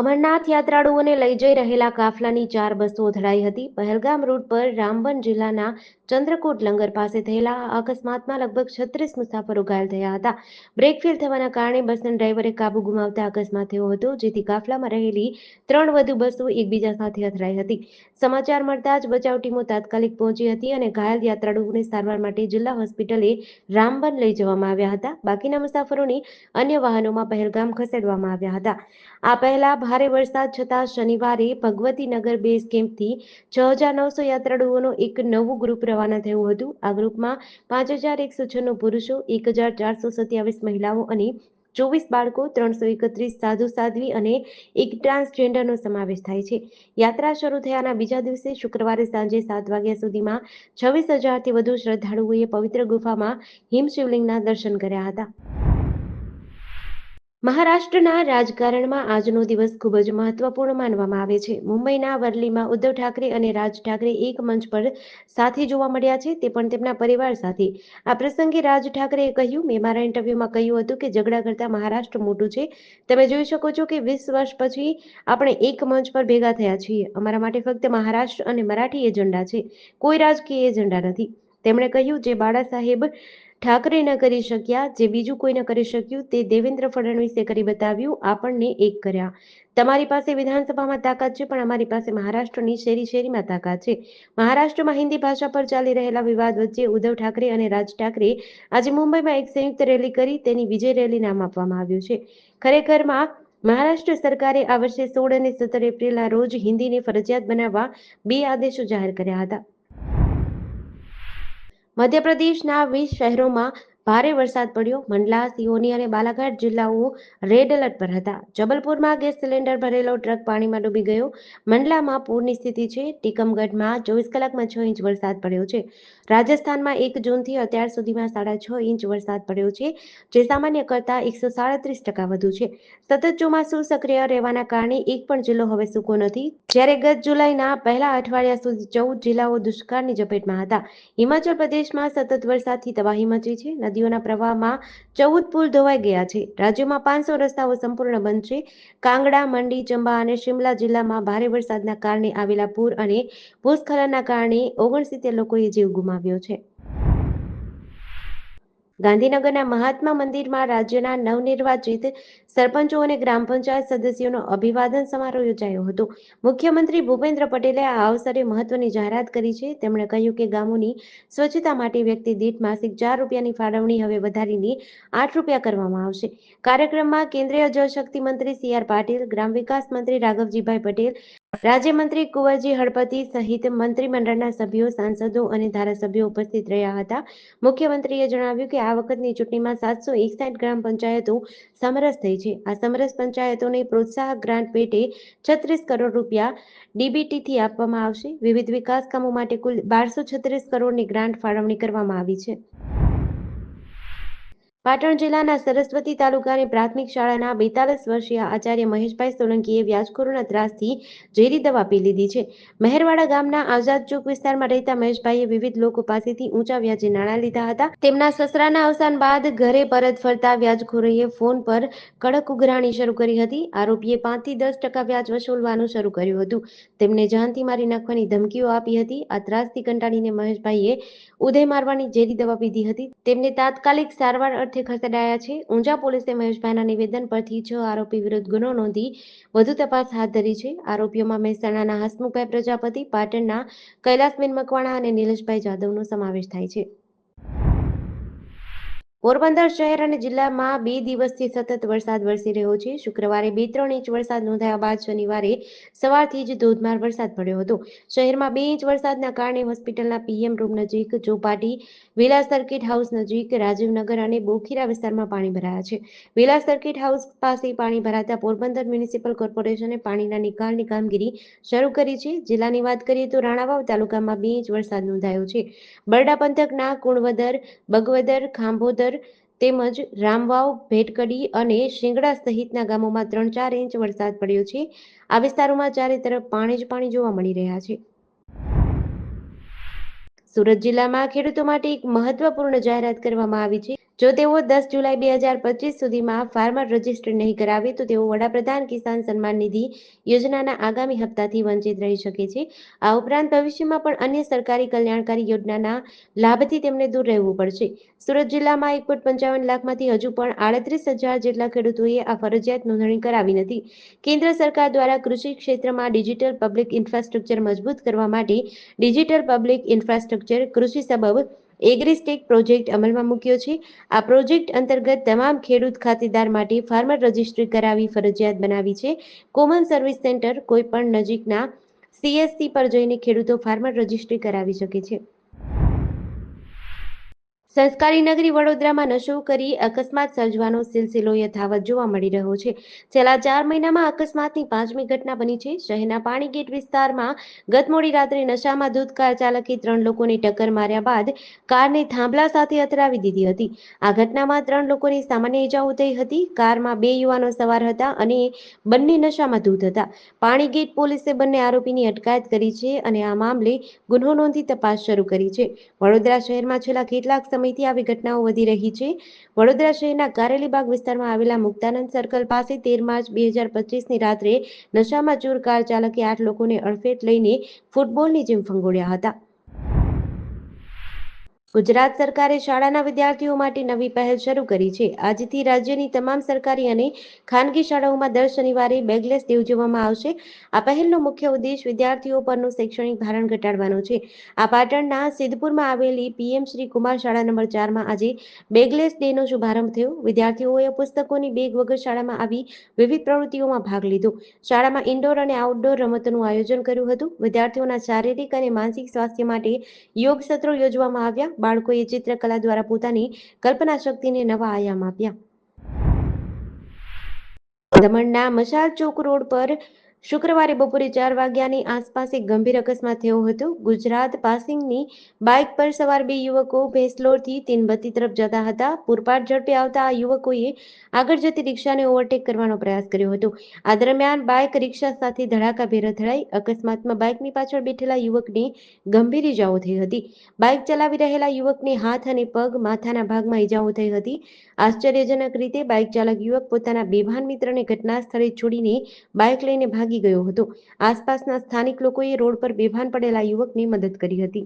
અમરનાથ યાત્રાળુઓને લઈ જઈ રહેલા કાફલાની 4 બસો અથડાઈ હતી. પહેલગામ રૂટ પર રામબન જિલ્લાના ચંદ્રકોટ લંગર પાસે થયેલા આ અકસ્માતમાં લગભગ 36 મુસાફરો ઘાયલ થયા હતા. બ્રેક ફેલ થવાના કારણે બસના ડ્રાઈવરે કાબુ ગુમાવતા અકસ્માત થયો હતો, જેથી કાફલામાં રહેલી 3 વધુ બસો એકબીજા સાથે અથડાઈ હતી. સમાચાર મળતા જ બચાવ ટીમો તાત્કાલિક પહોંચી હતી અને ઘાયલ યાત્રાળુઓને સારવાર માટે જિલ્લા હોસ્પિટલે રામબન લઈ જવામાં આવ્યા હતા. બાકીના મુસાફરોને અન્ય વાહનોમાં પહેલગામ ખસેડવામાં આવ્યા હતા. આ પહેલા ભારે વરસાદ છતાં શનિવારે ભગવતીનગર બેઝ કેમ્પથી 6,900 યાત્રાળુઓનું એક નવું ગ્રુપ રવાના થયું હતું. આ ગ્રુપમાં 5,196 પુરુષો, 1,427 મહિલાઓ અને 24 બાળકો, 331 સાધુ સાધ્વી અને એક ટ્રાન્સજેન્ડરનો સમાવેશ થાય છે. યાત્રા શરૂ થયાના બીજા દિવસે શુક્રવારે સાંજે 7 વાગ્યા સુધીમાં 26,000થી વધુ શ્રદ્ધાળુઓએ પવિત્ર ગુફામાં હિમશિવલિંગના દર્શન કર્યા હતા. મહારાષ્ટ્રના રાજકારણમાં આજનો દિવસ ખૂબ જ મહત્વપૂર્ણ માનવામાં આવે છે. મુંબઈના વરલીમાં ઉદ્ધવ ઠાકરે અને રાજ ઠાકરે એક મંચ પર સાથે જોવા મળ્યા છે, તે પણ તેમના પરિવાર સાથે. આ પ્રસંગે રાજ ઠાકરેએ કહ્યું, મેં મારા ઇન્ટરવ્યુમાં કહ્યું હતું કે ઝઘડા કરતાં મહારાષ્ટ્ર મોટું છે. તમે જોઈ શકો છો કે 20 વર્ષ પછી આપણે એક મંચ પર ભેગા થયા છીએ. અમારા માટે ફક્ત મહારાષ્ટ્ર અને મરાઠી એજન્ડા છે, કોઈ રાજકીય એજન્ડા નથી. તેમણે કહ્યું, જે બાળા સાહેબ ઠાકરે ન કરી શક્યા, જે બીજું કોઈ ન કરી શક્યું, તે દેવેન્દ્ર ફડણવીસે કરી બતાવ્યું. આપણને એક કર્યા. તમારી પાસે વિધાનસભામાં તાકાત છે, પણ અમારી પાસે મહારાષ્ટ્રની શેરી શેરીમાં તાકાત છે. મહારાષ્ટ્રમાં હિન્દી ભાષા પર ચાલી રહેલા વિવાદ વચ્ચે ઉદ્ધવ ઠાકરે અને રાજ ઠાકરે આજે મુંબઈમાં એક સંયુક્ત રેલી કરી. તેની વિજય રેલી નામ આપવામાં આવ્યું છે. ખરેખરમાં મહારાષ્ટ્ર સરકારે આ વર્ષે 16 અને 17 એપ્રિલના રોજ હિન્દીને ફરજિયાત બનાવવા 2 આદેશો જાહેર કર્યા હતા. મધ્યપ્રદેશના 20 શહેરોમાં ભારે વરસાદ પડ્યો. મંડલા, સિઓની અને બાલાઘાટ જિલ્લાઓ રેડ એલર્ટ પર હતા. જબલપુરમાં ગેસ સિલિન્ડર ભરેલો ટ્રક પાણીમાં ડૂબી ગયો. મંડલામાં પૂરની સ્થિતિ છે. ટીકમગઢમાં 24 કલાકમાં 6 ઇંચ વરસાદ પડ્યો છે. રાજસ્થાનમાં 1 જૂનથી અત્યાર સુધીમાં 6.5 ઇંચ વરસાદ પડ્યો છે, જે સામાન્ય કરતાં 137% વધુ છે. સતત ચોમાસું સક્રિય રહેવાના કારણે એક પણ જિલ્લો હવે સૂકો નથી, જ્યારે ગત જુલાઈના પહેલા અઠવાડિયા સુધી 14 જિલ્લાઓ દુષ્કાળની ઝપેટમાં હતા. હિમાચલ પ્રદેશમાં સતત વરસાદથી તબાહી મચી છે. નદીઓના પ્રવાહમાં 14 પુલ ધોવાઈ ગયા છે. રાજ્યમાં 500 રસ્તાઓ સંપૂર્ણ બંધ છે. કાંગડા, મંડી, ચંબા અને શિમલા જિલ્લામાં ભારે વરસાદના કારણે આવેલા પૂર અને ભૂસ્ખલનના કારણે 69 લોકોએ જીવ ગુમાવ્યો છે. ગાંધીનગરના મહાત્મા મંદિરમાં રાજ્યના નવનિર્વાચિત સરપંચો અને ગ્રામ પંચાયત સદસ્યોનો અભિવાદન સમારોહ યોજાયો હતો. મુખ્યમંત્રી ભૂપેન્દ્ર પટેલે આ અવસરે મહત્વની જાહેરાત કરી છે. તેમણે કહ્યું કે ગામોની સ્વચ્છતા માટે વ્યક્તિ દીઠ માસિક 4 રૂપિયાની ફાળવણી હવે વધારીને 8 રૂપિયા કરવામાં આવશે. કાર્યક્રમમાં કેન્દ્રીય જળશક્તિ મંત્રી સી.આર. પાટીલ, ગ્રામ વિકાસ મંત્રી રાઘવજીભાઈ પટેલ, રાજ્યમંત્રી કુંવરજી હળપતિ સહિત મંત્રીમંડળના સભ્યો, સાંસદો અને ધારાસભ્યો ઉપસ્થિત રહ્યા હતા. મુખ્યમંત્રીએ જણાવ્યું કે આ વખતની ચૂંટણીમાં 761 ગ્રામ પંચાયતો સમરસ થઈ છે. આ સમરસ પંચાયતોને પ્રોત્સાહક ગ્રાન્ટ પેટે 36 કરોડ રૂપિયા ડીબીટીથી આપવામાં આવશે. વિવિધ વિકાસ કામો માટે કુલ 1236 કરોડની ગ્રાન્ટ ફાળવણી કરવામાં આવી છે. પાટણ જિલ્લાના સરસ્વતી તાલુકાની પ્રાથમિક શાળાના 42 વર્ષીય આચાર્ય મહેશભાઈ સોલંકીએ વ્યાજખોરોના ત્રાસથી ઝેરી દવા પી લીધી છે. મહેરવાડા ગામના આઝાદ ચોક વિસ્તારમાં રહેતા મહેશભાઈએ વિવિધ લોકો પાસેથી ઊંચા વ્યાજે નાણાં લીધા હતા. તેમના સસરાના અવસાન બાદ ઘરે પરત ફરતા વ્યાજખોરોએ ફોન પર કડક ઉઘરાણી શરૂ કરી હતી. આરોપીએ 5 થી 10% વ્યાજ વસૂલવાનું શરૂ કર્યું હતું. તેમને જાનથી મારી નાખવાની ધમકીઓ આપી હતી. આ ત્રાસથી કંટાળીને મહેશભાઈએ ઉધઈ મારવાની ઝેરી દવા પીધી હતી. તેમને તાત્કાલિક સારવાર અર્થે ખસેડાયા છે. ઊંઝા પોલીસે મહેશભાઈના નિવેદન પરથી 6 આરોપી વિરુદ્ધ ગુનો નોંધી વધુ તપાસ હાથ ધરી છે. આરોપીઓમાં મહેસાણાના હસમુખભાઈ પ્રજાપતિ, પાટણના કૈલાસબેન મકવાણા અને નિલેશભાઈ જાદવનો સમાવેશ થાય છે. પોરબંદર શહેર અને જિલ્લામાં 2 દિવસથી સતત વરસાદ વરસી રહ્યો છે. શુક્રવારે 2-3 ઇંચ વરસાદ નોંધાયા બાદ શનિવારે સવારથી જ ધોધમાર વરસાદ પડ્યો હતો. શહેરમાં 2 ઇંચ વરસાદના કારણે હોસ્પિટલના પીએમ રૂમ નજીક, ચોપાટી, વિલા સર્કિટ હાઉસ નજીક, રાજીવનગર અને બોખીરા વિસ્તારમાં પાણી ભરાયા છે. વિલા સર્કિટ હાઉસ પાસે પાણી ભરાતા પોરબંદર મ્યુનિસિપલ કોર્પોરેશને પાણીના નિકાલની કામગીરી શરૂ કરી છે. જિલ્લાની વાત કરીએ તો રાણાવાવ તાલુકામાં 2 ઇંચ વરસાદ નોંધાયો છે. બરડા પંથકના કુણવદર, બગવદર, ખાંભોદર તેમજ રામવાવ, ભેટકડી અને શિંગડા સહિતના ગામોમાં 3-4 ઇંચ વરસાદ પડ્યો છે. આ વિસ્તારોમાં ચારે તરફ પાણી જ પાણી જોવા મળી રહ્યા છે. સુરત જિલ્લામાં ખેડૂતો માટે એક મહત્વપૂર્ણ જાહેરાત કરવામાં આવી છે. જો તેઓ 10 જુલાઈ 2025 સુધીમાં ફાર્મર રજિસ્ટર નહીં કરાવે તો તેઓ વડાપ્રધાન કિસાન સન્માન નિધિ યોજનાના આગામી હપ્તાથી વંચિત રહી શકે છે. આ ઉપરાંત ભવિષ્યમાં પણ અન્ય સરકારી કલ્યાણકારી યોજનાના લાભથી તેમને દૂર રહેવું પડશે. સુરત જિલ્લામાં 1.55 લાખમાંથી હજુ પણ 38,000 જેટલા ખેડૂતોએ આ ફરજિયાત નોંધણી કરાવી નથી. કેન્દ્ર સરકાર દ્વારા કૃષિ ક્ષેત્રમાં ડિજિટલ પબ્લિક ઇન્ફ્રાસ્ટ્રક્ચર મજબૂત કરવા માટે ડિજિટલ પબ્લિક ઇન્ફ્રાસ્ટ્રક્ચર કૃષિ સબબ એગ્રીસ્ટેક પ્રોજેક્ટ અમલમાં મૂક્યો છે. આ પ્રોજેક્ટ અંતર્ગત તમામ ખેડૂત ખાતેદાર માટે ફાર્મર રજિસ્ટ્રી કરાવી ફરજિયાત બનાવી છે. કોમન સર્વિસ સેન્ટર કોઈપણ નજીકના CSC પર જઈને ખેડૂતો ફાર્મર રજિસ્ટ્રી કરાવી શકે છે. સંસ્કારી નગરી વડોદરામાં નશો કરી અકસ્માત સર્જવાનો સિલસિલો યથાવત જોવા મળી રહ્યો છે. છેલ્લા 4 મહિનામાં અકસ્માતની 5મી ઘટના બની છે. શહેરના પાણીગેટ વિસ્તારમાં ગત મોડી રાત્રે નશામાં ધૂત કાર ચાલકે 3 લોકોને ટક્કર માર્યા બાદ કારને થાંભલા સાથે અથડાવી દીધી હતી. આ ઘટનામાં 3 લોકોને સામાન્ય ઈજાઓ થઈ હતી. કારમાં 2 યુવાનો સવાર હતા અને બંને નશામાં ધૂત હતા. પાણીગેટ પોલીસે બંને આરોપીની અટકાયત કરી છે અને આ મામલે ગુનો નોંધી તપાસ શરૂ કરી છે. વડોદરા શહેરમાં છેલ્લા કેટલાક સમયથી આવી ઘટનાઓ વધી રહી છે. વડોદરા શહેરના કારેલીબાગ વિસ્તારમાં આવેલા મુક્તાનંદ સર્કલ પાસે 13 માર્ચ 2025ની રાત્રે નશામાં ચૂર કાર ચાલકે 8 લોકોને અડફેટ લઈને ફૂટબોલની જેમ ફંગોળ્યા હતા. ગુજરાત સરકારે શાળાના વિદ્યાર્થીઓ માટે નવી પહેલ શરૂ કરી છે. આજથી રાજ્યની તમામ સરકારી અને ખાનગી શાળાઓમાં દર શનિવારે બેગલેસ ડે ઉજવવામાં આવશે. આ પહેલનો મુખ્ય ઉદ્દેશ વિદ્યાર્થીઓ પરનું શૈક્ષણિક ભારણ ઘટાડવાનો છે. આ પાટણના સિદ્ધપુરમાં આવેલી PM શ્રી કુમાર શાળા નંબર 4માં આજે બેગલેસ ડેનો શુભારંભ થયો. વિદ્યાર્થીઓએ પુસ્તકોની બેગ વગર શાળામાં આવી વિવિધ પ્રવૃત્તિઓમાં ભાગ લીધો. શાળામાં ઇન્ડોર અને આઉટડોર રમતોનું આયોજન કર્યું હતું. વિદ્યાર્થીઓના શારીરિક અને માનસિક સ્વાસ્થ્ય માટે યોગ સત્રો યોજવામાં આવ્યા. બાળકોએ ચિત્રકલા દ્વારા પોતાની કલ્પના શક્તિને નવા આયામ આપ્યા. દમણના મશાલ ચોક રોડ પર શુક્રવારે બપોરે 4 વાગ્યાની આસપાસ એક ગંભીર અકસ્માત થયો હતો. ગુજરાત પાસિંગની બાઇક પર સવાર 2 યુવકો ભેંસલોડથી તીનબત્તી તરફ જતા હતા. પૂરપાટ ઝડપે આવતા આ યુવકોએ આગળ જતી રિક્ષાને ઓવરટેક કરવાનો પ્રયાસ કર્યો હતો. આ દરમિયાન બાઇક રિક્ષા સાથે ધડાકાભેર અથડાઈ. અકસ્માતમાં બાઇકની પાછળ બેઠેલા યુવકને ગંભીર ઈજાઓ થઈ હતી. બાઇક ચલાવી રહેલા યુવકને હાથ અને પગ, માથાના ભાગમાં ઈજાઓ થઈ હતી. આશ્ચર્યજનક રીતે બાઇક ચાલક યુવક પોતાના બેભાન મિત્રને ઘટના સ્થળે છોડીને બાઇક લઈને ભાગી ગયો હતો. આસપાસના સ્થાનિક લોકોએ રોડ પર બેભાન પડેલા યુવકની મદદ કરી હતી.